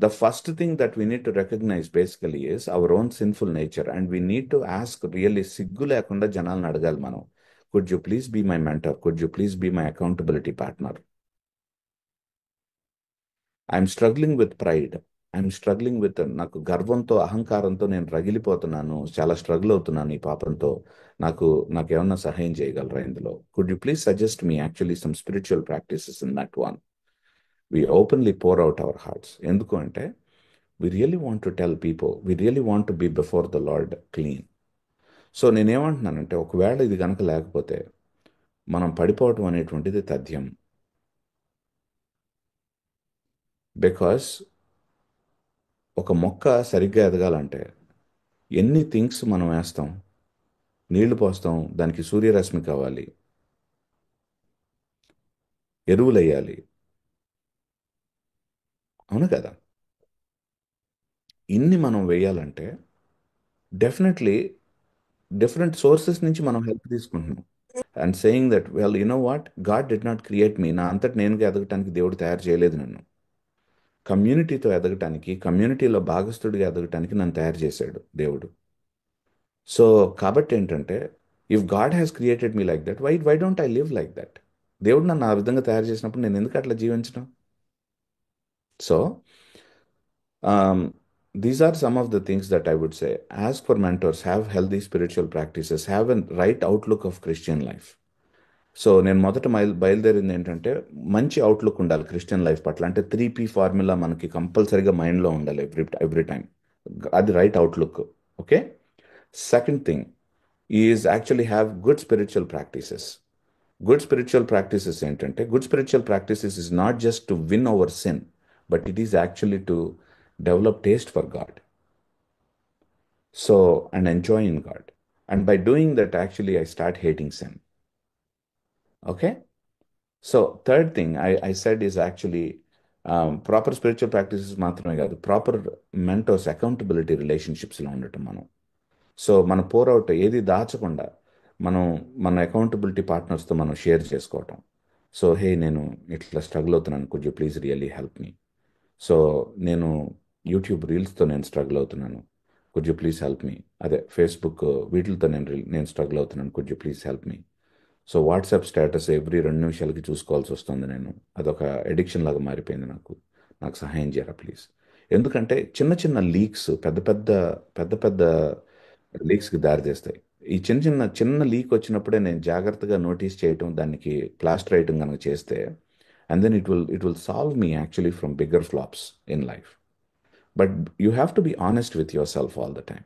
The first thing that we need to recognize basically is our own sinful nature, and we need to ask really సిగ్గు లేకుండా జనాలను అడగాలి మనం. Could you please be my mentor, could you please be my accountability partner. I'm struggling with pride, I'm struggling with, నాకు గర్వంతో అహంకారంతో నేను రగిలిపోతున్నాను, చాలా స్ట్రగుల్ అవుతున్నాను ఈ పాపంతో. నాకు నాకేమన్నా సహాయం చేయగలరా ఇందులో? Could you please suggest me actually some spiritual practices in that one. We openly pour out our hearts. ఎందుకు అంటే we really want to tell people, we really want to be before the Lord clean. So నేనేమంటున్నానంటే, ఒకవేళ ఇది కనుక లేకపోతే మనం పడిపోవటం అనేటువంటిది తథ్యం. బికాస్ ఒక మొక్క సరిగ్గా ఎదగాలంటే ఎన్ని థింగ్స్ మనం వేస్తాం, నీళ్లు పోస్తాం, దానికి సూర్యరశ్మి కావాలి, ఎరువులు వేయాలి, అవును కదా? ఇన్ని మనం వేయాలంటే డెఫినెట్లీ డిఫరెంట్ సోర్సెస్ నుంచి మనం హెల్ప్ తీసుకుంటున్నాం. And saying that well, you know what, God did not create me, నా అంతటి నేనుగా ఎదగటానికి దేవుడు తయారు చేయలేదు నన్ను. కమ్యూనిటీతో ఎదగటానికి, కమ్యూనిటీలో భాగస్థుడిగా ఎదగటానికి నన్ను తయారు చేశాడు దేవుడు. సో కాబట్టి ఏంటంటే, if God has created me like that, why don't I live like that? దేవుడు నన్ను ఆ విధంగా తయారు చేసినప్పుడు నేను ఎందుకు అట్లా జీవించడం? So these are some of the things that I would say. As for mentors, have healthy spiritual practices, have an right outlook of Christian life. సో నేను మొదట బయలుదేరింది ఏంటంటే, మంచి అవుట్లుక్ ఉండాలి క్రిస్టియన్ లైఫ్ పట్ల. అంటే 3P ఫార్ములా మనకి కంపల్సరీగా మైండ్లో ఉండాలి ఎవ్రీ టైం. అది right outlook. Okay. Second thing is actually have good spiritual practices. Good spiritual practices ఏంటంటే, good spiritual practices is not just to win over sin, but it is actually to develop taste for God. So and enjoy in God. And by doing that actually I start hating sin. Okay. So third thing I said is actually proper spiritual practices మాత్రమే కాదు, proper mentors accountability రిలేషన్షిప్స్లో ఉండటం మనం. So మన pour out ఏది దాచకుండా మనం మన accountability పార్ట్నర్స్తో మనం share చేసుకోవటం. సో హే, నేను ఇట్లా స్ట్రగుల్ అవుతున్నాను, could you please really help me. So నేను యూట్యూబ్ రీల్స్తో నేను స్ట్రగుల్ అవుతున్నాను, could you please help me. అదే ఫేస్బుక్ వీటితో నేను స్ట్రగుల్ అవుతున్నాను, could you please help me. So WhatsApp status every 2 నిమిషాలకి చూసుకోవాల్సి వస్తుంది నేను. అదొక ఎడిక్షన్ లాగా మారిపోయింది నాకు. నాకు సహాయం చేయరా ప్లీజ్. ఎందుకంటే చిన్న చిన్న లీక్స్ పెద్ద పెద్ద పెద్ద పెద్ద లీక్స్కి దారితీస్తాయి. ఈ చిన్న చిన్న చిన్న లీక్ వచ్చినప్పుడే నేను జాగ్రత్తగా నోటీస్ చేయటం, దానికి ప్లాస్టర్ వేయటం కనుక చేస్తే, and then it will solve me actually from bigger flops in life. But you have to be honest with yourself all the time.